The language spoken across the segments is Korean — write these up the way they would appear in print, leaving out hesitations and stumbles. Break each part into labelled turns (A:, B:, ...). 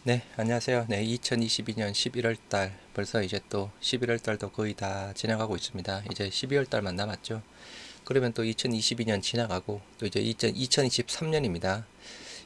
A: 네, 안녕하세요. 네, 2022년 11월 달, 벌써 이제 또 11월 달도 거의 다 지나가고 있습니다. 이제 12월 달만 남았죠. 그러면 또 2022년 지나가고, 또 이제 2023년입니다.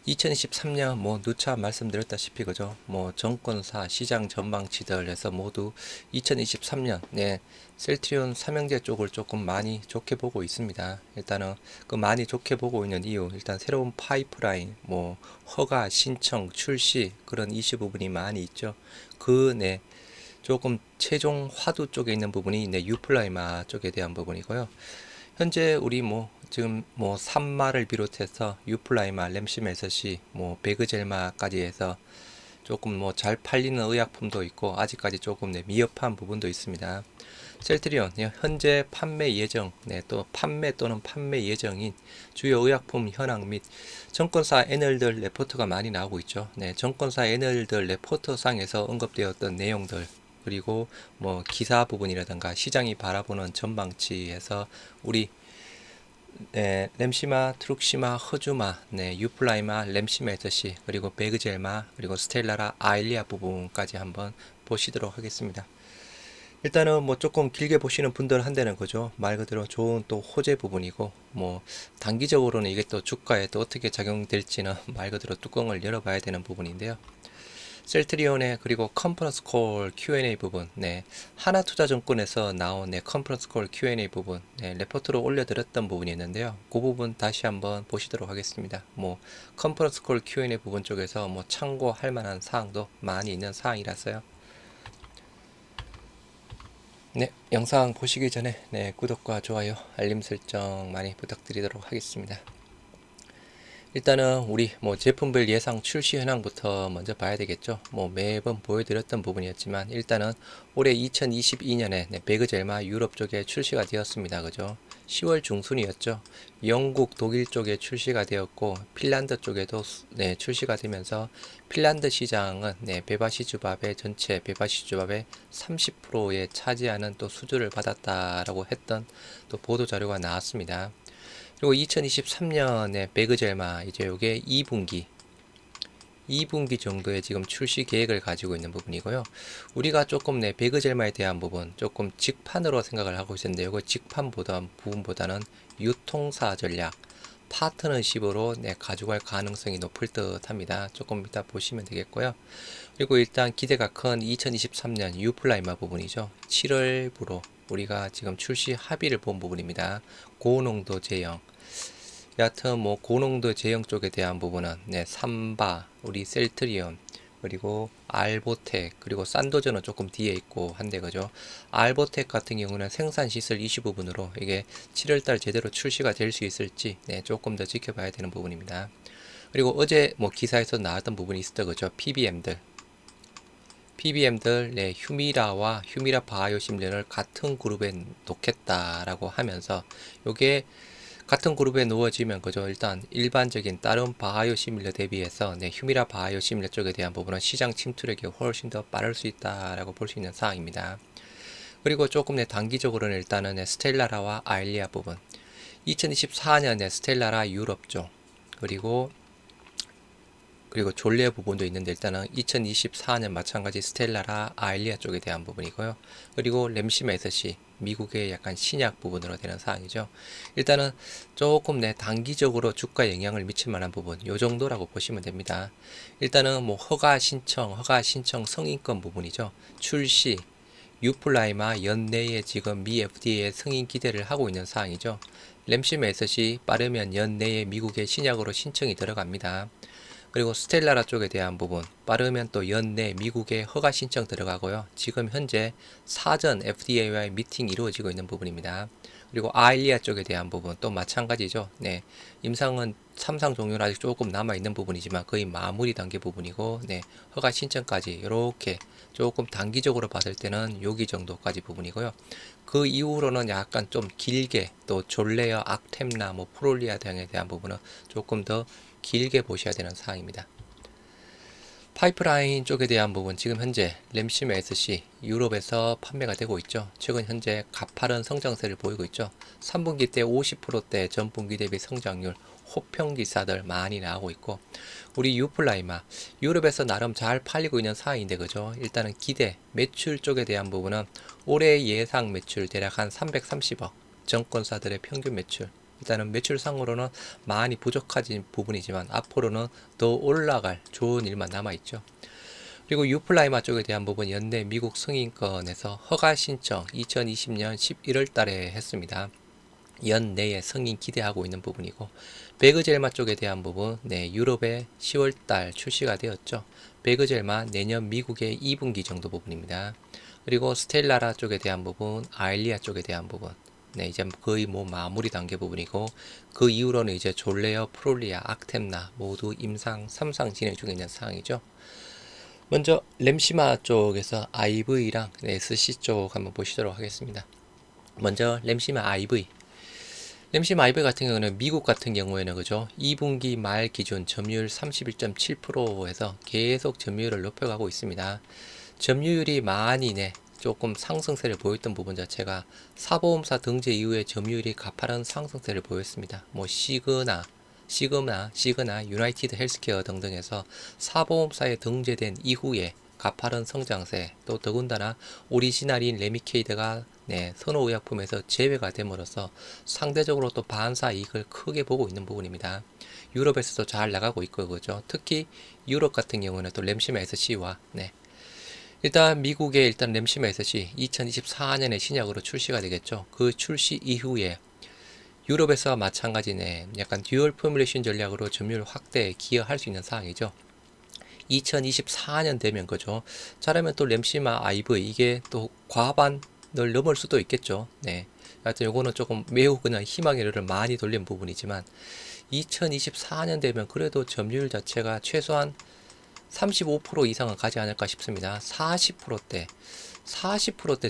A: 2023년 뭐 누차 말씀드렸다시피 그죠? 뭐 정권사, 시장 전망치들 해서 모두 2023년 네 셀트리온 삼형제 쪽을 조금 많이 좋게 보고 있습니다. 일단은 그 많이 좋게 보고 있는 이유 일단 새로운 파이프라인 뭐 허가 신청 출시 그런 이슈 부분이 많이 있죠. 네 조금 최종 화두 쪽에 있는 부분이 네 유플라이마 쪽에 대한 부분이고요. 현재 우리 뭐 지금 뭐 산마를 비롯해서 유플라이마, 램시메서시, 뭐 베그젤마까지 해서 조금 뭐 잘 팔리는 의약품도 있고 아직까지 조금 네, 미흡한 부분도 있습니다. 셀트리온 현재 판매 예정, 네, 또 판매 또는 판매 예정인 주요 의약품 현황 및 정권사 애널들 레포트가 많이 나오고 있죠. 네, 정권사 애널들 레포트상에서 언급되었던 내용들 그리고 뭐 기사 부분이라든가 시장이 바라보는 전망치에서 우리 램시마, 트룩시마, 허주마, 네, 유플라이마, 램시메터시, 그리고 베그젤마, 그리고 스텔라라, 아일리아 부분까지 한번 보시도록 하겠습니다. 일단은 뭐 조금 길게 보시는 분들 한테는 그죠 말 그대로 좋은 또 호재 부분이고 뭐 단기적으로는 이게 또 주가에 또 어떻게 작용될지는 말 그대로 뚜껑을 열어봐야 되는 부분인데요. 셀트리온의 그리고 컨퍼런스 콜 Q&A 부분, 네, 하나투자증권에서 나온 네, 컨퍼런스 콜 Q&A 부분, 네, 레포트로 올려드렸던 부분이 있는데요. 그 부분 다시 한번 보시도록 하겠습니다. 뭐 컨퍼런스 콜 Q&A 부분 쪽에서 뭐 참고할 만한 사항도 많이 있는 사항이라서요. 네, 영상 보시기 전에 네, 구독과 좋아요, 알림 설정 많이 부탁드리도록 하겠습니다. 일단은 우리 뭐 제품별 예상 출시 현황부터 먼저 봐야 되겠죠. 뭐 매번 보여드렸던 부분이었지만 일단은 올해 2022년에 베그젤마 유럽 쪽에 출시가 되었습니다. 그죠? 10월 중순이었죠. 영국, 독일 쪽에 출시가 되었고 핀란드 쪽에도 네, 출시가 되면서 핀란드 시장은 네, 베바시주밥의 전체 베바시주밥의 30%에 차지하는 또 수주를 받았다라고 했던 또 보도 자료가 나왔습니다. 그리고 2023년에 배그젤마 이제 요게 2분기 정도의 지금 출시 계획을 가지고 있는 부분이고요. 우리가 조금 배그젤마에 대한 부분 조금 직판으로 생각을 하고 있었는데 요거 직판보다 부분보다는 유통사 전략 파트너십으로 가져갈 가능성이 높을 듯 합니다. 조금 이따 보시면 되겠고요. 그리고 일단 기대가 큰 2023년 유플라이마 부분이죠. 7월부로 우리가 지금 출시 합의를 본 부분입니다. 고농도 제형 여하튼 뭐 고농도 제형 쪽에 대한 부분은 네, 삼바, 우리 셀트리온, 그리고 알보텍, 그리고 산도저는 조금 뒤에 있고 한데 그죠. 알보텍 같은 경우는 생산 시설 이슈 부분으로 이게 7월달 제대로 출시가 될 수 있을지 네, 조금 더 지켜봐야 되는 부분입니다. 그리고 어제 뭐 기사에서 나왔던 부분이 있었던 거죠. PBM들 네, 휴미라와 휴미라 바이오심련을 같은 그룹에 놓겠다라고 하면서 요게 같은 그룹에 놓아지면 그죠. 일단 일반적인 다른 바이오 시밀러 대비해서 휴미라 바이오 시밀러 쪽에 대한 부분은 시장 침투력이 훨씬 더 빠를 수 있다라고 볼 수 있는 사항입니다. 그리고 조금 단기적으로는 일단은 스텔라라와 아일리아 부분 2024년에 스텔라라 유럽 쪽 그리고 졸레 부분도 있는데 일단은 2024년 마찬가지 스텔라라 아일리아 쪽에 대한 부분이고요. 그리고 램시메스시 미국의 약간 신약 부분으로 되는 사항이죠. 일단은 조금 단기적으로 주가에 영향을 미칠 만한 부분 요 정도라고 보시면 됩니다. 일단은 뭐 허가 신청 승인권 부분이죠. 출시 유플라이마 연내에 지금 미 FDA의 승인 기대를 하고 있는 사항이죠. 램시메스시 빠르면 연내에 미국의 신약으로 신청이 들어갑니다. 그리고 스텔라라 쪽에 대한 부분 빠르면 또 연내 미국의 허가 신청 들어가고요. 지금 현재 사전 FDA와의 미팅이 이루어지고 있는 부분입니다. 그리고 아일리아 쪽에 대한 부분 또 마찬가지죠. 네, 임상은 3상 종료는 아직 조금 남아 있는 부분이지만 거의 마무리 단계 부분이고, 네, 허가 신청까지 이렇게 조금 단기적으로 봤을 때는 여기 정도까지 부분이고요. 그 이후로는 약간 좀 길게 또 졸레어, 악템나, 뭐 프롤리아 등에 대한 부분은 조금 더 길게 보셔야 되는 사항입니다. 파이프라인 쪽에 대한 부분 지금 현재 램심 SC 유럽에서 판매가 되고 있죠. 최근 현재 가파른 성장세를 보이고 있죠. 3분기 때 50%대 전분기 대비 성장률 호평기사들 많이 나오고 있고, 우리 유플라이마 유럽에서 나름 잘 팔리고 있는 사항인데 그죠. 일단은 기대 매출 쪽에 대한 부분은 올해 예상 매출 대략 한 330억, 정권사들의 평균 매출, 일단은 매출상으로는 많이 부족하진 부분이지만 앞으로는 더 올라갈 좋은 일만 남아있죠. 그리고 유플라이마 쪽에 대한 부분 연내 미국 승인권에서 허가 신청 2020년 11월 달에 했습니다. 연내에 승인 기대하고 있는 부분이고, 베그젤마 쪽에 대한 부분 유럽에 10월 달 출시가 되었죠. 베그젤마 내년 미국의 2분기 정도 부분입니다. 그리고 스텔라라 쪽에 대한 부분, 아일리아 쪽에 대한 부분 이제 거의 뭐 마무리 단계 부분이고, 그 이후로는 이제 졸레어, 프롤리아, 악템나 모두 임상 3상 진행 중에 있는 상황이죠. 먼저 램시마 쪽에서 IV랑 SC 쪽 한번 보시도록 하겠습니다. 먼저 램시마 IV. 램시마 IV 같은 경우는 미국 같은 경우에는 그죠, 2분기 말 기준 점유율 31.7%에서 계속 점유율을 높여가고 있습니다. 점유율이 많이 조금 상승세를 보였던 부분 자체가 사보험사 등재 이후에 점유율이 가파른 상승세를 보였습니다. 뭐 시그나, 유나이티드 헬스케어 등등에서 사보험사에 등재된 이후에 가파른 성장세, 또 더군다나 오리지널인 레미케이드가 선호의약품에서 제외가 됨으로써 상대적으로 또 반사 이익을 크게 보고 있는 부분입니다. 유럽에서도 잘 나가고 있고 그죠. 특히 유럽 같은 경우는 또 램시마 SC와 일단 미국의 램시마 SC 2024년에 신약으로 출시가 되겠죠. 그 출시 이후에 유럽에서와 마찬가지 약간 듀얼 포뮬레이션 전략으로 점유율 확대에 기여할 수 있는 사항이죠. 2024년 되면 그죠. 잘하면 또 램시마 IV 이게 또 과반을 넘을 수도 있겠죠. 하여튼 요거는 조금 매우 그냥 희망의 를 많이 돌린 부분이지만 2024년 되면 그래도 점유율 자체가 최소한 35% 이상은 가지 않을까 싶습니다. 40%대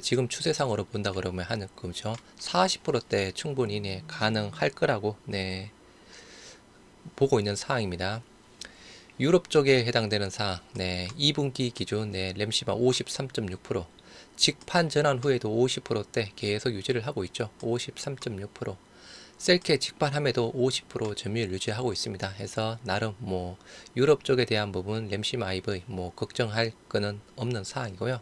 A: 지금 추세상으로 본다 그러면 하는 거죠. 40%대 충분히 가능할 거라고 보고 있는 사항입니다. 유럽 쪽에 해당되는 사항 2분기 기준 램시마 53.6%, 직판 전환 후에도 50%대 계속 유지를 하고 있죠. 53.6%. 셀케 직판함에도 50% 점유율 유지하고 있습니다. 해서 나름 뭐 유럽 쪽에 대한 부분 램시마 IV 뭐 걱정할 거는 없는 사항이고요.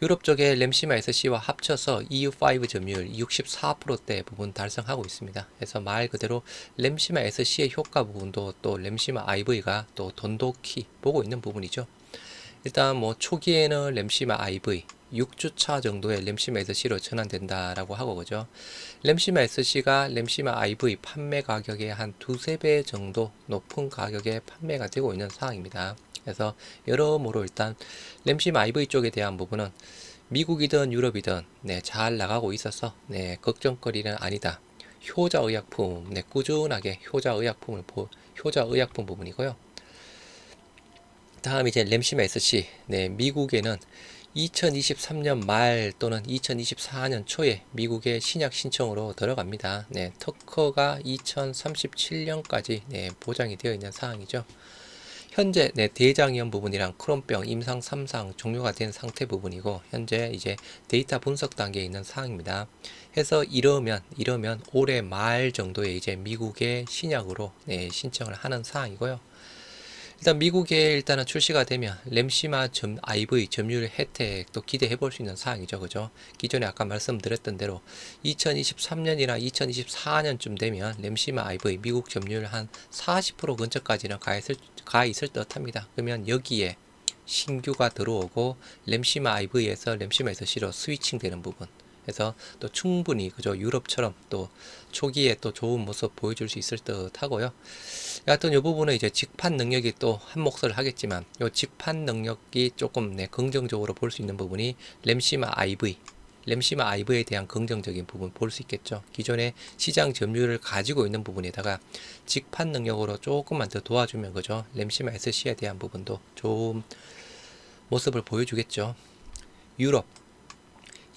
A: 유럽 쪽에 램시마 SC와 합쳐서 EU5 점유율 64%대 부분 달성하고 있습니다. 그래서 말 그대로 램시마 SC의 효과 부분도 또 램시마 IV가 또 돈독히 보고 있는 부분이죠. 일단 뭐 초기에는 램시마 IV 6주차 정도에 램시마 SC로 전환된다라고 하고 그죠. 램시마 SC가 램시마 IV 판매 가격의 한 두세 배 정도 높은 가격에 판매가 되고 있는 상황입니다. 그래서 여러모로 일단 램시마 IV 쪽에 대한 부분은 미국이든 유럽이든 잘 나가고 있어서 걱정거리는 아니다. 효자의약품 꾸준하게 효자의약품 부분이고요. 다음 이제 램시마 SC 미국에는 2023년 말 또는 2024년 초에 미국의 신약 신청으로 들어갑니다. 특허가 2037년까지 보장이 되어 있는 사항이죠. 현재 대장염 부분이랑 크론병 임상 3상 종료가 된 상태 부분이고, 현재 이제 데이터 분석 단계에 있는 사항입니다. 해서 이러면 올해 말 정도에 이제 미국의 신약으로 신청을 하는 사항이고요. 일단 미국에 일단은 출시가 되면 램시마 IV 점유율 혜택도 기대해 볼 수 있는 사항이죠. 그죠? 기존에 아까 말씀드렸던 대로 2023년이나 2024년쯤 되면 램시마 IV 미국 점유율 한 40% 근처까지는 가 있을 듯 합니다. 그러면 여기에 신규가 들어오고 램시마 IV에서 램시마 SC로 스위칭 되는 부분, 그래서 또 충분히 그죠, 유럽처럼 또 초기에 또 좋은 모습 보여줄 수 있을 듯 하고요. 여하튼 이 부분은 이제 직판 능력이 또 한 몫을 하겠지만, 이 직판 능력이 조금 긍정적으로 볼 수 있는 부분이 램시마 IV에 대한 긍정적인 부분 볼 수 있겠죠. 기존의 시장 점유율을 가지고 있는 부분에다가 직판 능력으로 조금만 더 도와주면 그죠, 램시마 SC에 대한 부분도 좋은 모습을 보여주겠죠. 유럽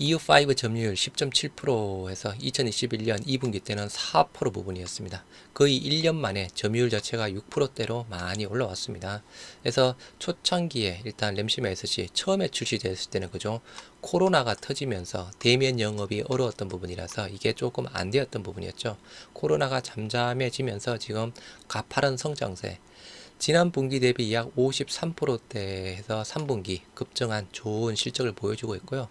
A: EU5 점유율 10.7%에서 2021년 2분기 때는 4% 부분이었습니다. 거의 1년 만에 점유율 자체가 6%대로 많이 올라왔습니다. 그래서 초창기에 일단 램시마 SC 처음에 출시됐을 때는 그죠, 코로나가 터지면서 대면 영업이 어려웠던 부분이라서 이게 조금 안 되었던 부분이었죠. 코로나가 잠잠해지면서 지금 가파른 성장세, 지난 분기 대비 약 53%대에서 3분기 급증한 좋은 실적을 보여주고 있고요.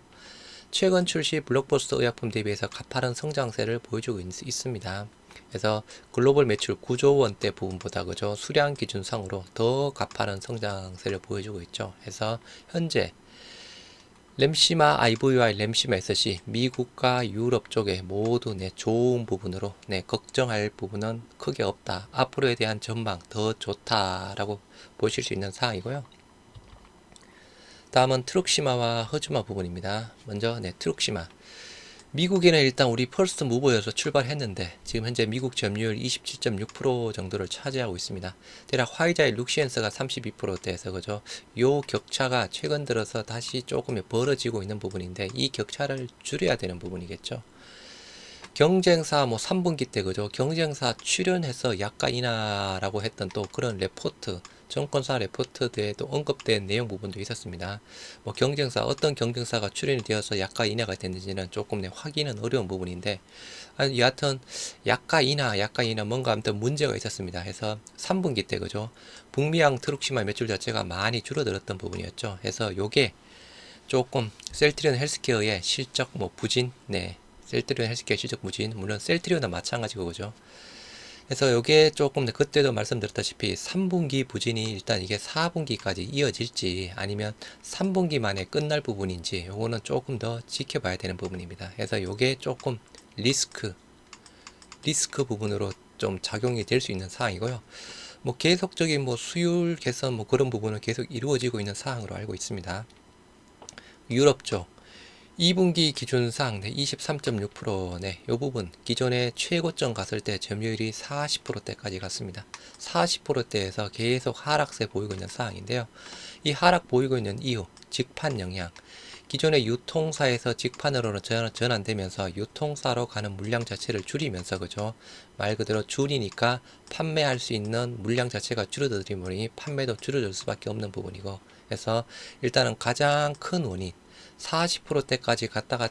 A: 최근 출시 블록버스터 의약품 대비해서 가파른 성장세를 보여주고 있습니다. 그래서 글로벌 매출 9조 원대 부분보다 그죠, 수량 기준상으로 더 가파른 성장세를 보여주고 있죠. 그래서 현재 램시마 IVY, 램시마 SC 미국과 유럽 쪽에 모두 좋은 부분으로 걱정할 부분은 크게 없다. 앞으로에 대한 전망 더 좋다라고 보실 수 있는 사항이고요. 다음은 트룩시마와 허즈마 부분입니다. 먼저 트룩시마. 미국에는 일단 우리 퍼스트 무버여서 출발했는데 지금 현재 미국 점유율 27.6% 정도를 차지하고 있습니다. 대략 화이자의 룩시엔스가 32%대에서 그죠, 요 격차가 최근 들어서 다시 조금 벌어지고 있는 부분인데 이 격차를 줄여야 되는 부분이겠죠. 경쟁사 3분기 때 그죠, 경쟁사 출연해서 약가 인하라고 했던 또 그런 레포트, 정권사 레포트에도 언급된 내용 부분도 있었습니다. 경쟁사, 어떤 경쟁사가 출연이 되어서 약가 인하가 됐는지는 조금 확인은 어려운 부분인데, 여하튼 약가 인하 뭔가 아무튼 문제가 있었습니다. 해서 3분기 때 그죠, 북미양 트룩시마 매출 자체가 많이 줄어들었던 부분이었죠. 해서 요게 조금 셀트리온 헬스케어의 실적 부진, 셀트리온 헬스케어 실적 부진, 물론 셀트리온은 마찬가지고 그죠. 그래서 요게 조금 그때도 말씀드렸다시피 3분기 부진이 일단 이게 4분기까지 이어질지 아니면 3분기 만에 끝날 부분인지 요거는 조금 더 지켜봐야 되는 부분입니다. 그래서 요게 조금 리스크 부분으로 좀 작용이 될 수 있는 사항이고요. 계속적인 수율 개선 그런 부분은 계속 이루어지고 있는 사항으로 알고 있습니다. 유럽 쪽 2분기 기준상 23.6%, 이 부분 기존에 최고점 갔을 때 점유율이 40%대까지 갔습니다. 40%대에서 계속 하락세 보이고 있는 상황인데요. 이 하락 보이고 있는 이유, 직판 영향. 기존의 유통사에서 직판으로 전환되면서 유통사로 가는 물량 자체를 줄이면서 그죠, 말 그대로 줄이니까 판매할 수 있는 물량 자체가 줄어들으니 판매도 줄어들 수밖에 없는 부분이고, 그래서 일단은 가장 큰 원인 40%대까지 갔다가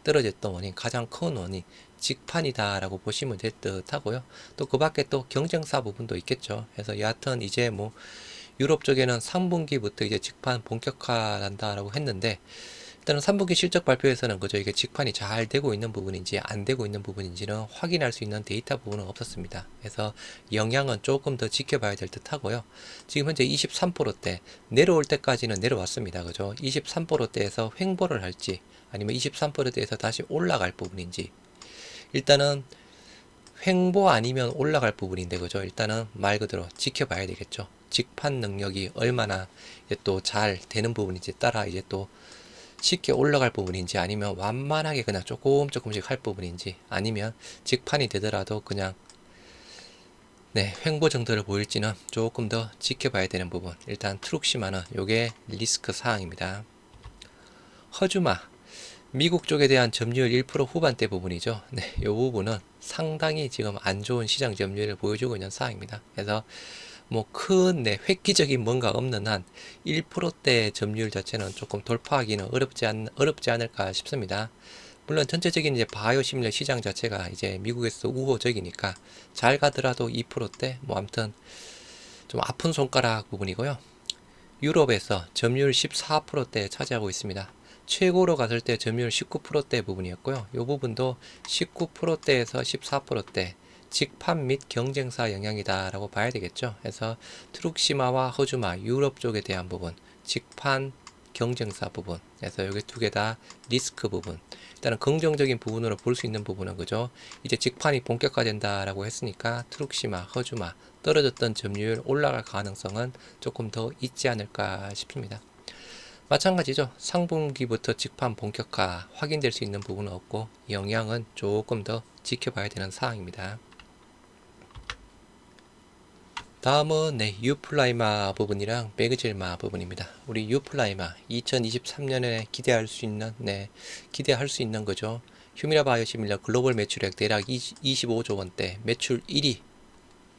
A: 떨어졌던 원인, 가장 큰 원인 직판이다라고 보시면 될 듯 하고요. 또 그 밖에 또 경쟁사 부분도 있겠죠. 그래서 여하튼 이제 유럽 쪽에는 3분기부터 이제 직판 본격화한다라고 했는데, 일단은 3분기 실적 발표에서는 그죠, 이게 직판이 잘 되고 있는 부분인지 안 되고 있는 부분인지는 확인할 수 있는 데이터 부분은 없었습니다. 그래서 영향은 조금 더 지켜봐야 될 듯 하고요. 지금 현재 23%대 내려올 때까지는 내려왔습니다. 그죠? 23%대에서 횡보를 할지 아니면 23%대에서 다시 올라갈 부분인지, 일단은 횡보 아니면 올라갈 부분인데 그죠, 일단은 말 그대로 지켜봐야 되겠죠. 직판 능력이 얼마나 또 잘 되는 부분인지 따라 이제 또 쉽게 올라갈 부분인지 아니면 완만하게 그냥 조금씩 할 부분인지 아니면 직판이 되더라도 그냥 횡보 정도를 보일지는 조금 더 지켜봐야 되는 부분. 일단 트룩시마는 요게 리스크 사항입니다. 허주마 미국 쪽에 대한 점유율 1% 후반대 부분이죠. 이 부분은 상당히 지금 안 좋은 시장 점유율을 보여주고 있는 사항입니다. 그래서 큰 획기적인 뭔가 없는 한 1%대 점유율 자체는 조금 돌파하기는 어렵지 않을까 싶습니다. 물론 전체적인 이제 바이오 시밀러 시장 자체가 이제 미국에서 우호적이니까 잘 가더라도 2%대 아무튼 좀 아픈 손가락 부분이고요. 유럽에서 점유율 14%대 차지하고 있습니다. 최고로 갔을 때 점유율 19%대 부분이었고요. 이 부분도 19%대에서 14%대 직판 및 경쟁사 영향이다라고 봐야 되겠죠. 그래서 트룩시마와 허주마 유럽 쪽에 대한 부분, 직판 경쟁사 부분, 그래서 여기 두 개 다 리스크 부분. 일단은 긍정적인 부분으로 볼 수 있는 부분은 그죠, 이제 직판이 본격화된다라고 했으니까 트룩시마, 허주마 떨어졌던 점유율 올라갈 가능성은 조금 더 있지 않을까 싶습니다. 마찬가지죠. 상분기부터 직판 본격화 확인될 수 있는 부분은 없고 영향은 조금 더 지켜봐야 되는 사항입니다. 다음은 유플라이마 부분이랑 매그질마 부분입니다. 우리 유플라이마 2023년에 기대할 수 있는 거죠. 휴미라 바이오시밀러 글로벌 매출액 대략 25조 원대, 매출 1위에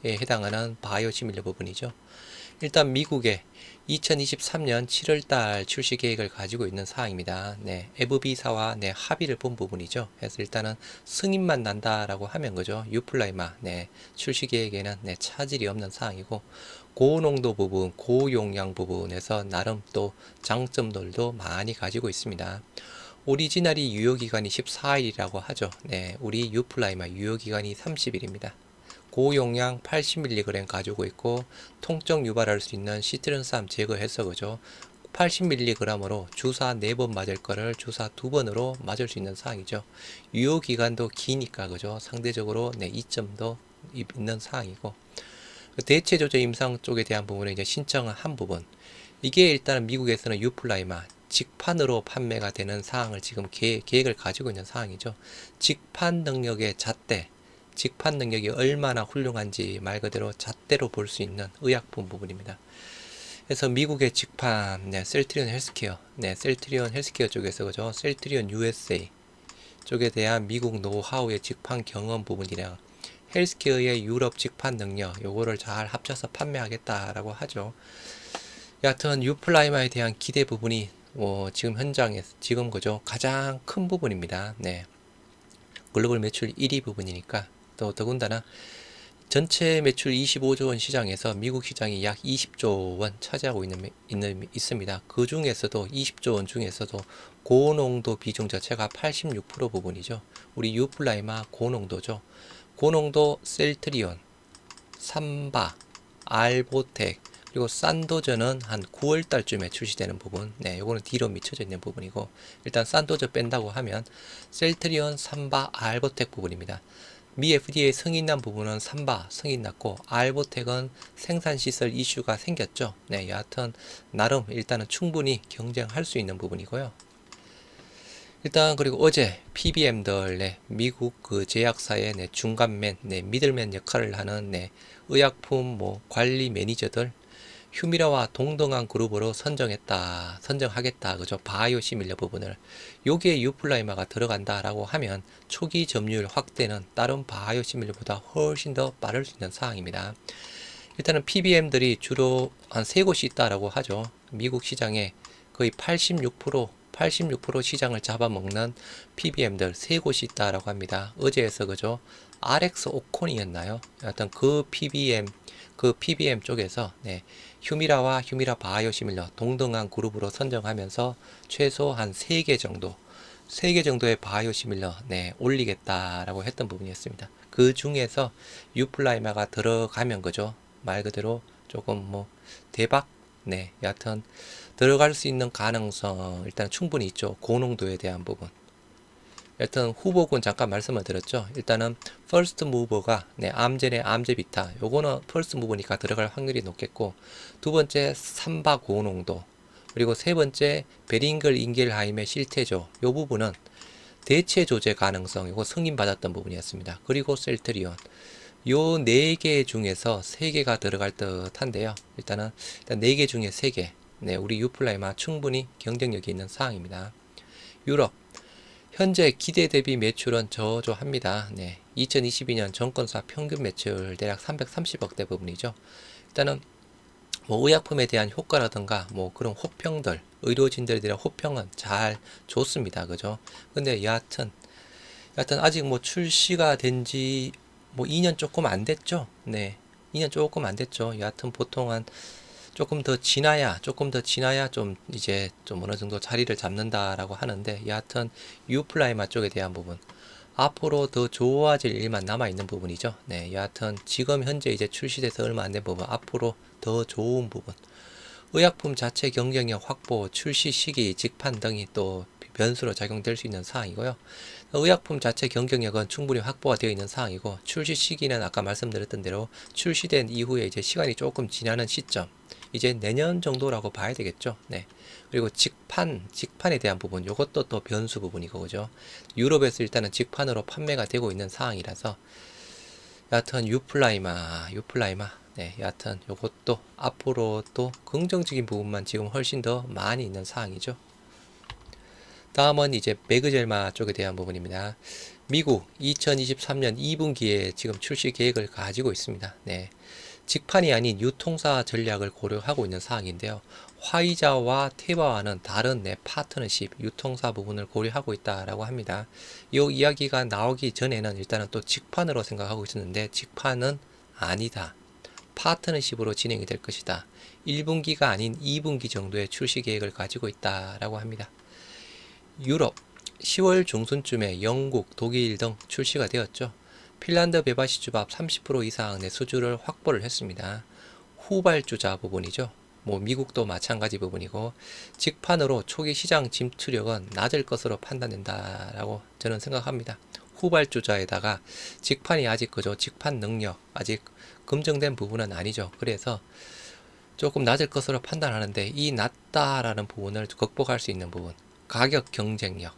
A: 해당하는 바이오시밀러 부분이죠. 일단 미국의 2023년 7월달 출시 계획을 가지고 있는 사항입니다. 에브비사와 합의를 본 부분이죠. 그래서 일단은 승인만 난다라고 하면 그죠. 유플라이마 출시 계획에는 차질이 없는 사항이고, 고농도 부분, 고용량 부분에서 나름 또 장점들도 많이 가지고 있습니다. 오리지널이 유효기간이 14일이라고 하죠. 우리 유플라이마 유효기간이 30일입니다. 고용량 80mg 가지고 있고, 통증 유발할 수 있는 시트른산 제거해서 그죠. 80mg으로 주사 4번 맞을 거를 주사 2번으로 맞을 수 있는 사항이죠. 유효기간도 기니까 그죠. 상대적으로 이점도 있는 사항이고, 대체 조제 임상 쪽에 대한 부분에 이제 신청을 한 부분, 이게 일단 미국에서는 유플라이마 직판으로 판매가 되는 사항을 지금 계획을 가지고 있는 사항이죠. 직판 능력의 잣대, 직판 능력이 얼마나 훌륭한지 말 그대로 잣대로 볼 수 있는 의약품 부분입니다. 그래서 미국의 직판, 셀트리온 헬스케어, 셀트리온 헬스케어 쪽에서 그죠, 셀트리온 USA 쪽에 대한 미국 노하우의 직판 경험 부분이랑 헬스케어의 유럽 직판 능력, 요거를 잘 합쳐서 판매하겠다라고 하죠. 여하튼 유플라이마에 대한 기대 부분이 지금 현장에서 지금 그죠 가장 큰 부분입니다. 글로벌 매출 1위 부분이니까. 또 더군다나 전체 매출 25조 원 시장에서 미국 시장이 약 20조 원 차지하고 있습니다. 그 중에서도 20조 원 중에서도 고농도 비중 자체가 86% 부분이죠. 우리 유플라이마 고농도죠. 고농도 셀트리온, 삼바, 알보텍, 그리고 산도저는 한 9월 달쯤에 출시되는 부분. 요거는 뒤로 미쳐져 있는 부분이고, 일단 산도저 뺀다고 하면 셀트리온, 삼바, 알보텍 부분입니다. 미 FDA 승인난 부분은 삼바 승인났고, 알보텍은 생산시설 이슈가 생겼죠. 여하튼 나름 일단은 충분히 경쟁할 수 있는 부분이고요. 일단 그리고 어제 PBM들 미국 그 제약사의 중간맨, 미들맨 역할을 하는 의약품 관리 매니저들 휴미라와 동등한 그룹으로 선정하겠다 그죠. 바이오시밀러 부분을 요게 유플라이마가 들어간다라고 하면 초기 점유율 확대는 다른 바이오시밀러보다 훨씬 더 빠를 수 있는 사항입니다. 일단은 PBM들이 주로 한 3곳이 있다라고 하죠. 미국 시장에 거의 86% 시장을 잡아먹는 PBM들 3곳이 있다라고 합니다. 어제에서 그죠. RX 오콘이었나요? 어떤 그 PBM 쪽에서 휴미라와 휴미라 바이오시밀러 동등한 그룹으로 선정하면서 최소 한 3개 정도의 바이오시밀러 올리겠다라고 했던 부분이었습니다. 그 중에서 유플라이마가 들어가면 그죠. 말 그대로 조금 대박 여하튼 들어갈 수 있는 가능성 일단 충분히 있죠. 고농도에 대한 부분. 일단 후보군 잠깐 말씀을 드렸죠. 일단은 퍼스트 무버가 암젠의 암제비타, 요거는 퍼스트 무버니까 들어갈 확률이 높겠고, 두 번째 삼바 고농도, 그리고 세 번째 베링글 인겔하임의 실태조, 요 부분은 대체 조제 가능성, 요거 승인받았던 부분이었습니다. 그리고 셀트리온, 요 4개 중에서 3개가 들어갈 듯 한데요. 일단 4개 중에 3개, 우리 유플라이마 충분히 경쟁력이 있는 사항입니다. 유럽, 현재 기대 대비 매출은 저조합니다. 2022년 정권사 평균 매출 대략 330억대 부분이죠. 일단은 의약품에 대한 효과라든가 그런 호평들, 의료진들에 대한 호평은 잘 좋습니다. 그죠? 근데 여하튼 아직 출시가 된지 2년 조금 안 됐죠. 2년 조금 안 됐죠. 여하튼 보통 한 조금 더 지나야 좀 이제 좀 어느 정도 자리를 잡는다라고 하는데, 여하튼 유플라이마 쪽에 대한 부분 앞으로 더 좋아질 일만 남아 있는 부분이죠. 여하튼 지금 현재 이제 출시돼서 얼마 안 된 부분, 앞으로 더 좋은 부분, 의약품 자체 경쟁력 확보, 출시 시기, 직판 등이 또 변수로 작용될 수 있는 사항이고요. 의약품 자체 경쟁력은 충분히 확보가 되어 있는 사항이고, 출시 시기는 아까 말씀드렸던 대로 출시된 이후에 이제 시간이 조금 지나는 시점, 이제 내년 정도라고 봐야 되겠죠. 그리고 직판에 대한 부분, 요것도 또 변수 부분이고, 그죠? 유럽에서 일단은 직판으로 판매가 되고 있는 상황이라서, 여하튼 유플라이마, 네, 여하튼 요것도 앞으로 또 긍정적인 부분만 지금 훨씬 더 많이 있는 사항이죠. 다음은 이제 매그젤마 쪽에 대한 부분입니다. 미국 2023년 2분기에 지금 출시 계획을 가지고 있습니다. 네. 직판이 아닌 유통사 전략을 고려하고 있는 사항인데요. 화이자와 테바와는 다른 파트너십, 유통사 부분을 고려하고 있다라고 합니다. 이 이야기가 나오기 전에는 일단은 또 직판으로 생각하고 있었는데 직판은 아니다. 파트너십으로 진행이 될 것이다. 1분기가 아닌 2분기 정도의 출시 계획을 가지고 있다라고 합니다. 유럽 10월 중순쯤에 영국, 독일 등 출시가 되었죠. 핀란드 배바시주밥 30% 이상 수주를 확보를 했습니다. 후발주자 부분이죠. 뭐 미국도 마찬가지 부분이고 직판으로 초기 시장 진출력은 낮을 것으로 판단된다라고 저는 생각합니다. 후발주자에다가 직판이 아직 그저 직판 능력 아직 검증된 부분은 아니죠. 그래서 조금 낮을 것으로 판단하는데 이 낮다라는 부분을 극복할 수 있는 부분, 가격 경쟁력,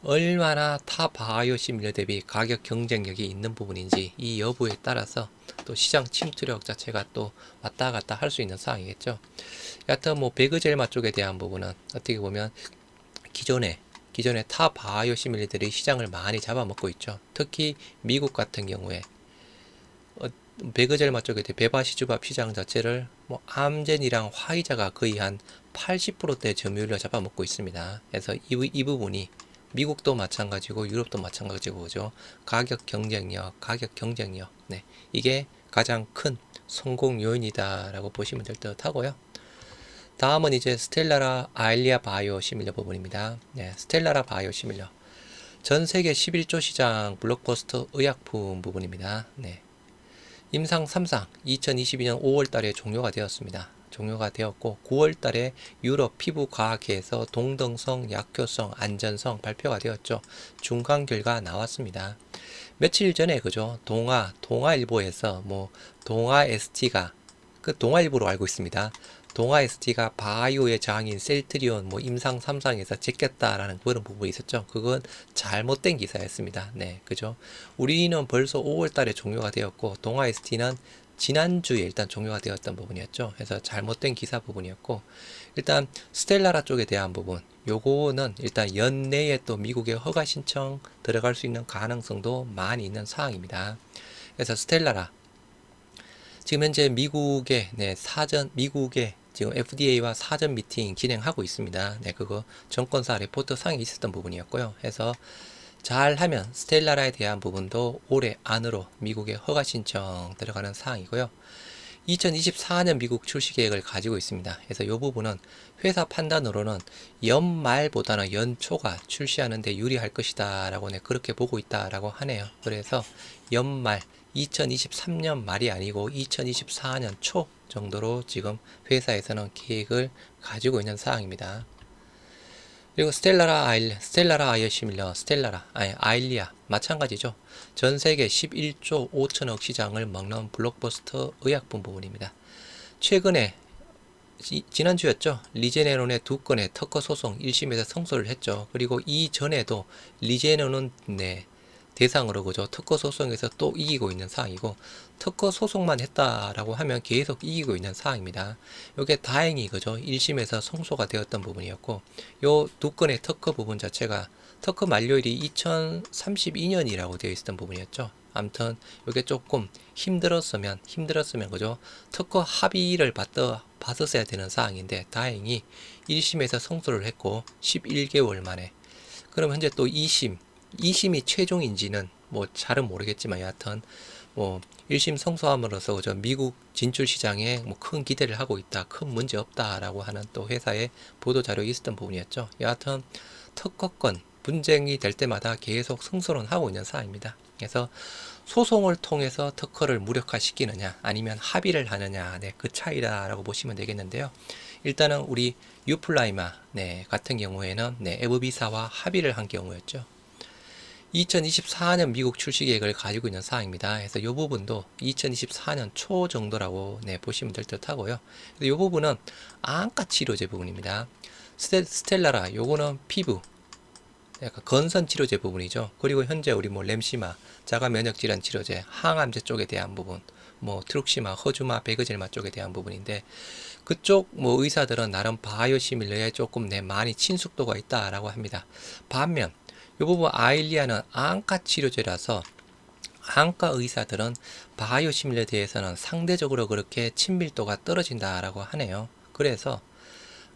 A: 얼마나 타 바이오 시밀러 대비 가격 경쟁력이 있는 부분인지 이 여부에 따라서 또 시장 침투력 자체가 또 왔다 갔다 할 수 있는 상황이겠죠. 여하튼 뭐 배그젤마 쪽에 대한 부분은 어떻게 보면 기존에 타 바이오 시밀러들이 시장을 많이 잡아먹고 있죠. 특히 미국 같은 경우에 배그젤마 쪽에 배바시주밥 시장 자체를 뭐 암젠이랑 화이자가 거의 한 80%대 점유율로 잡아먹고 있습니다. 그래서 이 부분이 미국도 마찬가지고 유럽도 마찬가지고 그죠. 가격 경쟁력. 네. 이게 가장 큰 성공 요인이다라고 보시면 될 듯 하고요. 다음은 이제 스텔라라 아일리아 바이오 시밀러 부분입니다. 네, 스텔라라 바이오 시밀러. 전 세계 11조 시장 블록버스터 의약품 부분입니다. 네. 임상 3상 2022년 5월 달에 종료가 되었습니다. 종료가 되었고 9월 달에 유럽 피부과학회에서 동등성, 약효성, 안전성 발표가 되었죠. 중간 결과 나왔습니다. 며칠 전에 그죠. 동아일보에서 뭐 동아 ST가 그 동아일보로 알고 있습니다. 동아 ST가 바이오의 장인 셀트리온 뭐 임상 3상에서 제꼈다라는 그런 부분이 있었죠. 그건 잘못된 기사였습니다. 네, 그죠. 우리는 벌써 5월 달에 종료가 되었고 동아 ST는 지난주에 일단 종료가 되었던 부분이었죠. 그래서 잘못된 기사 부분이었고 일단 스텔라라 쪽에 대한 부분 요거는 일단 연내에 또 미국의 허가 신청 들어갈 수 있는 가능성도 많이 있는 사항입니다. 그래서 스텔라라 지금 현재 미국의 미국의 지금 FDA와 사전 미팅 진행하고 있습니다. 네, 그거 정권사 레포트 상에 있었던 부분이었고요. 해서 잘하면 스텔라라에 대한 부분도 올해 안으로 미국의 허가 신청 들어가는 사항이고요. 2024년 미국 출시 계획을 가지고 있습니다. 그래서 이 부분은 회사 판단으로는 연말보다는 연초가 출시하는데 유리할 것이다 라고 그렇게 보고 있다 라고 하네요. 그래서 연말 2023년 말이 아니고 2024년 초 정도로 지금 회사에서는 계획을 가지고 있는 사항입니다. 그리고 스텔라라 아이시밀러, 아일리아 마찬가지죠. 전 세계 11조 5천억 시장을 먹는 블록버스터 의약품 부분입니다. 최근에 지난주였죠. 리제네론의 두 건의 특허 소송 1심에서 승소를 했죠. 그리고 이전에도 리제네론 대상으로 그죠. 특허 소송에서 또 이기고 있는 상황이고 특허 소송만 했다라고 하면 계속 이기고 있는 상황입니다. 이게 다행히 그죠. 1심에서 승소가 되었던 부분이었고 요 두 건의 특허 부분 자체가 특허 만료일이 2032년이라고 되어 있었던 부분이었죠. 아무튼 이게 조금 힘들었으면 그죠. 특허 합의를 받았어야 되는 사항인데 다행히 1심에서 승소를 했고 11개월 만에 그럼 현재 또 2심이 최종인지는 뭐 잘은 모르겠지만 여하튼 뭐 1심 성소함으로써 그저 미국 진출 시장에 뭐 큰 기대를 하고 있다. 큰 문제 없다라고 하는 또 회사의 보도 자료에 있었던 부분이었죠. 여하튼 특허권 분쟁이 될 때마다 계속 승소는 하고 있는 사항입니다. 그래서 소송을 통해서 특허를 무력화시키느냐 아니면 합의를 하느냐 그 차이다라고 보시면 되겠는데요. 일단은 우리 유플라이마 같은 경우에는 에브비사와 합의를 한 경우였죠. 2024년 미국 출시 계획을 가지고 있는 사항입니다. 그래서 이 부분도 2024년 초 정도라고 보시면 될 듯 하고요. 이 부분은 안과 치료제 부분입니다. 스텔라라 요거는 피부 약간 건선 치료제 부분이죠. 그리고 현재 우리 뭐 램시마 자가 면역 질환 치료제, 항암제 쪽에 대한 부분 뭐 트룩시마, 허주마, 베그젤마 쪽에 대한 부분인데 그쪽 뭐 의사들은 나름 바이오시밀러에 조금 많이 친숙도가 있다라고 합니다. 반면 이 부분 아일리아는 안과 치료제라서 안과 의사들은 바이오시밀러에 대해서는 상대적으로 그렇게 친밀도가 떨어진다라고 하네요. 그래서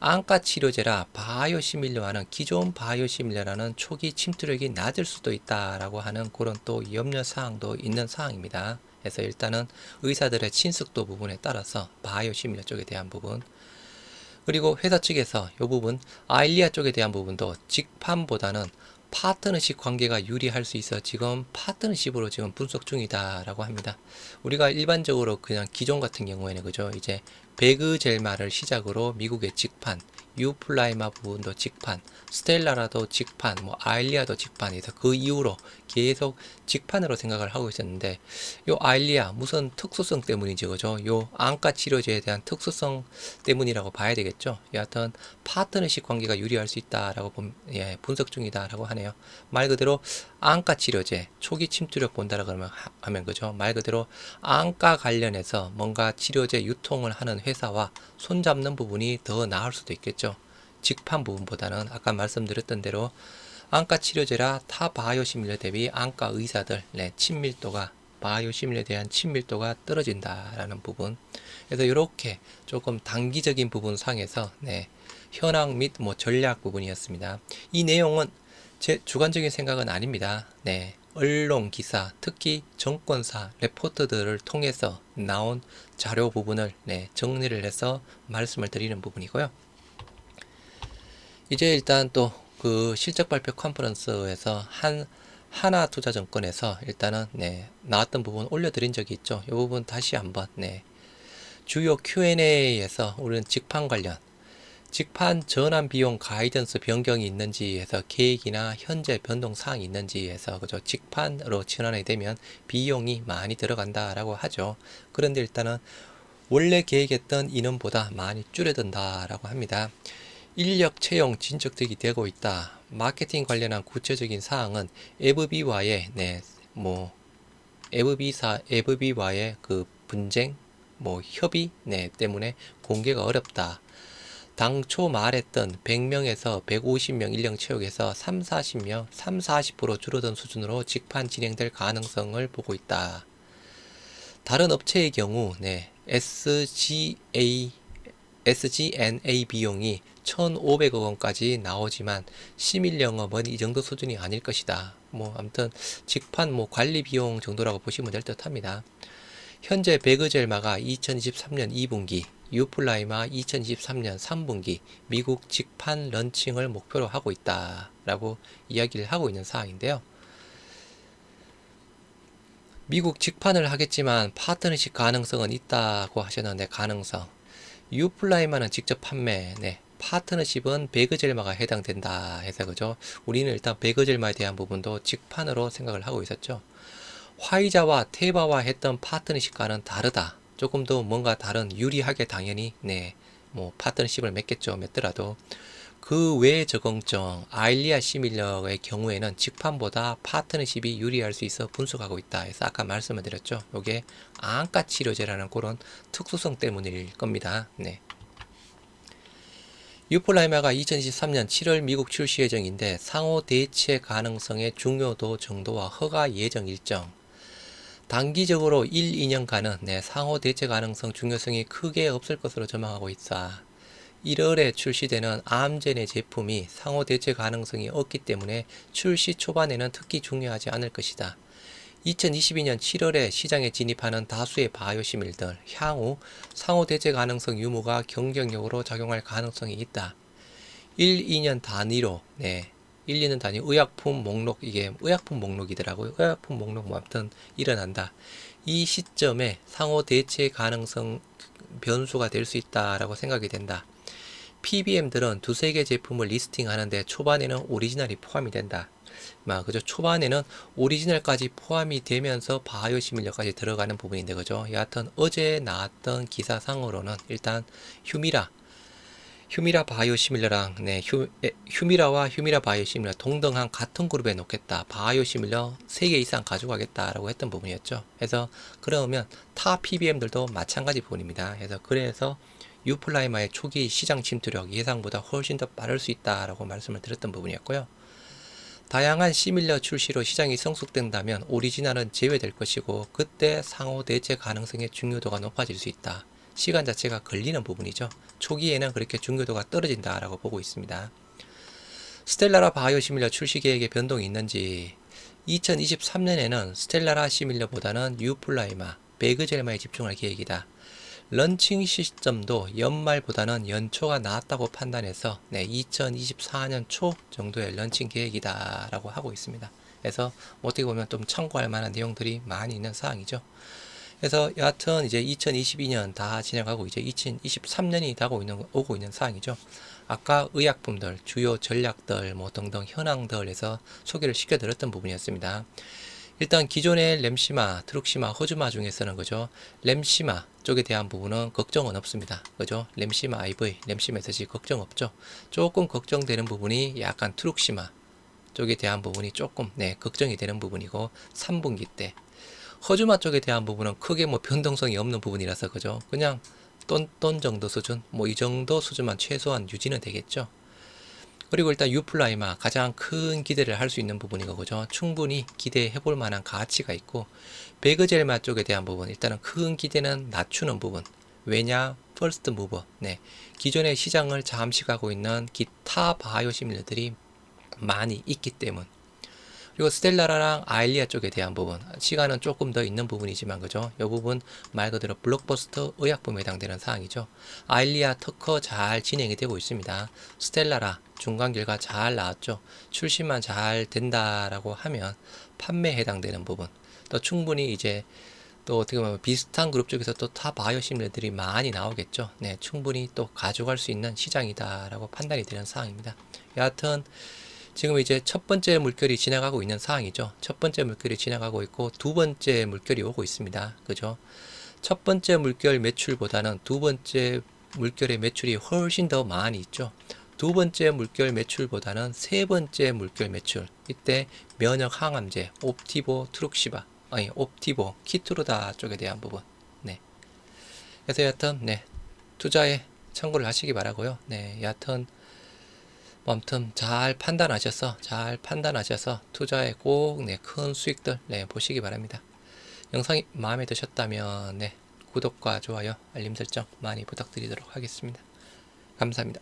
A: 안과 치료제라 바이오시밀러와는 기존 바이오시밀러라는 초기 침투력이 낮을 수도 있다라고 하는 그런 또 염려사항도 있는 사항입니다. 그래서 일단은 의사들의 친숙도 부분에 따라서 바이오시밀러 쪽에 대한 부분, 그리고 회사 측에서 이 부분 아일리아 쪽에 대한 부분도 직판보다는 파트너십 관계가 유리할 수 있어 지금 파트너십으로 지금 분석 중이다라고 합니다. 우리가 일반적으로 그냥 기존 같은 경우에는 그죠, 이제 베그젤마를 시작으로 미국의 직판, 유플라이마 부분도 직판, 스텔라라도 직판, 뭐 아일리아도 직판에서 그 이후로 계속 직판으로 생각을 하고 있었는데, 요 아일리아 무슨 특수성 때문이지 그죠? 요 안과 치료제에 대한 특수성 때문이라고 봐야 되겠죠. 여하튼 파트너십 관계가 유리할 수 있다라고 분석 중이다라고 하네요. 말 그대로 안과 치료제 초기 침투력 본다라 그러면 하면 그죠? 말 그대로 안과 관련해서 뭔가 치료제 유통을 하는 회사와 손잡는 부분이 더 나을 수도 있겠죠. 직판 부분보다는 아까 말씀드렸던 대로 안과 치료제라 타 바이오시밀러 대비 안과 의사들 친밀도가 바이오시밀러에 대한 친밀도가 떨어진다라는 부분. 그래서 이렇게 조금 단기적인 부분 상에서 현황 및 뭐 전략 부분이었습니다. 이 내용은 제 주관적인 생각은 아닙니다. 언론 기사, 특히 정권사 레포트들을 통해서 나온 자료 부분을 정리를 해서 말씀을 드리는 부분이고요. 이제 일단 또 그 실적 발표 컨퍼런스에서 하나투자증권에서 일단은 나왔던 부분 올려드린 적이 있죠. 이 부분 다시 한번 주요 Q&A에서 우리는 직판 관련 직판 전환 비용 가이던스 변경이 있는지 해서 계획이나 현재 변동 사항이 있는지 해서 그죠, 직판으로 전환이 되면 비용이 많이 들어간다라고 하죠. 그런데 일단은 원래 계획했던 인원보다 많이 줄어든다라고 합니다. 인력 채용 진척들이 되고 있다. 마케팅 관련한 구체적인 사항은 FB와의 FB와의 그 분쟁 협의 때문에 공개가 어렵다. 당초 말했던 100명에서 150명 인력 채용에서 30-40% 줄어든 수준으로 직판 진행될 가능성을 보고 있다. 다른 업체의 경우 SG&A 비용이 1,500억 원까지 나오지만 시밀 영업은 이 정도 수준이 아닐 것이다. 아무튼 직판 관리 비용 정도라고 보시면 될 듯합니다. 현재 베그젤마가 2023년 2분기, 유플라이마 2023년 3분기 미국 직판 런칭을 목표로 하고 있다라고 이야기를 하고 있는 사항인데요. 미국 직판을 하겠지만 파트너십 가능성은 있다고 하셨는데, 가능성. 유플라이마는 직접 판매, 파트너십은 베그젤마가 해당된다 해서 그죠. 우리는 일단 베그젤마에 대한 부분도 직판으로 생각을 하고 있었죠. 화이자와 테바와 했던 파트너십과는 다르다. 조금 더 뭔가 다른, 유리하게 당연히 파트너십을 맺겠죠. 맺더라도 그 외의 적응증 아일리아 시밀러의 경우에는 직판보다 파트너십이 유리할 수 있어 분석하고 있다 해서 아까 말씀을 드렸죠. 이게 안과 치료제라는 그런 특수성 때문일 겁니다. 유플라이마가 2023년 7월 미국 출시 예정인데 상호 대체 가능성의 중요도 정도와 허가 예정 일정, 단기적으로 1, 2년간은 상호 대체 가능성 중요성이 크게 없을 것으로 전망하고 있다. 1월에 출시되는 암젠의 제품이 상호 대체 가능성이 없기 때문에 출시 초반에는 특히 중요하지 않을 것이다. 2022년 7월에 시장에 진입하는 다수의 바이오시밀들 향후 상호 대체 가능성 유무가 경쟁력으로 작용할 가능성이 있다. 1, 2년 단위로 1, 2년 단위 의약품 목록, 이게 의약품 목록이더라고요. 의약품 목록 아무튼 일어난다. 이 시점에 상호 대체 가능성 변수가 될 수 있다라고 생각이 된다. PBM들은 두세 개 제품을 리스팅하는데 초반에는 오리지널이 포함이 된다. 그죠? 초반에는 오리지널까지 포함이 되면서 바이오시밀러까지 들어가는 부분인데 그죠? 여하튼 어제 나왔던 기사상으로는 일단 휴미라 바이오시밀러랑 휴미라와 휴미라 바이오시밀러 동등한 같은 그룹에 놓겠다. 바이오시밀러 3개 이상 가져가겠다라고 했던 부분이었죠. 그래서 그러면 타 PBM들도 마찬가지 부분입니다. 그래서 유플라이마의 초기 시장 침투력 예상보다 훨씬 더 빠를 수 있다라고 말씀을 드렸던 부분이었고요. 다양한 시밀러 출시로 시장이 성숙된다면 오리지널은 제외될 것이고 그때 상호 대체 가능성의 중요도가 높아질 수 있다. 시간 자체가 걸리는 부분이죠. 초기에는 그렇게 중요도가 떨어진다라고 보고 있습니다. 스텔라라 바이오시밀러 출시 계획에 변동이 있는지 2023년에는 스텔라라 시밀러보다는 유플라이마, 베그젤마에 집중할 계획이다. 런칭 시점도 연말보다는 연초가 나았다고 판단해서 2024년 초 정도의 런칭 계획이다 라고 하고 있습니다. 그래서 어떻게 보면 좀 참고할 만한 내용들이 많이 있는 사항이죠. 그래서 여하튼 이제 2022년 다 지나가고 이제 2023년이 오고 있는 사항이죠. 아까 의약품들, 주요 전략들 뭐 등등 현황들에서 소개를 시켜드렸던 부분이었습니다. 일단 기존의 램시마, 트룩시마, 호주마 중에서는 그죠, 램시마 쪽에 대한 부분은 걱정은 없습니다. 그죠? 램시마 IV, 램시마 SG 걱정 없죠. 조금 걱정되는 부분이 약간 트룩시마 쪽에 대한 부분이 조금 걱정이 되는 부분이고 3분기 때 허주마 쪽에 대한 부분은 크게 뭐 변동성이 없는 부분이라서 그죠, 그냥 돈 정도 수준, 뭐 이 정도 수준만 최소한 유지는 되겠죠. 그리고 일단 유플라이마 가장 큰 기대를 할 수 있는 부분이고 그죠, 충분히 기대해 볼 만한 가치가 있고, 베그젤마 쪽에 대한 부분 일단은 큰 기대는 낮추는 부분. 왜냐, 퍼스트 무버, 기존의 시장을 잠식하고 있는 기타 바이오시밀러들이 많이 있기 때문. 그리고 스텔라라랑 아일리아 쪽에 대한 부분, 시간은 조금 더 있는 부분이지만 그죠, 이 부분 말 그대로 블록버스터 의약품에 해당되는 사항이죠. 아일리아 특허 잘 진행이 되고 있습니다. 스텔라라 중간 결과 잘 나왔죠. 출시만 잘 된다라고 하면 판매에 해당되는 부분, 또 충분히 이제 또 어떻게 보면 비슷한 그룹 쪽에서 또 타 바이오시밀러들이 많이 나오겠죠. 충분히 또 가져갈 수 있는 시장이다라고 판단이 되는 사항입니다. 여하튼 지금 이제 첫 번째 물결이 지나가고 있는 상황이죠. 첫 번째 물결이 지나가고 있고 두 번째 물결이 오고 있습니다. 그죠? 첫 번째 물결 매출보다는 두 번째 물결의 매출이 훨씬 더 많이 있죠. 두 번째 물결 매출보다는 세 번째 물결 매출, 이때 면역 항암제 옵티보 트룩시바, 옵티보 키트루다 쪽에 대한 부분. 그래서 여하튼 투자에 참고를 하시기 바라고요. 여하튼 아무튼 잘 판단하셔서 투자에 꼭 큰 수익들 보시기 바랍니다. 영상이 마음에 드셨다면 구독과 좋아요, 알림 설정 많이 부탁드리도록 하겠습니다. 감사합니다.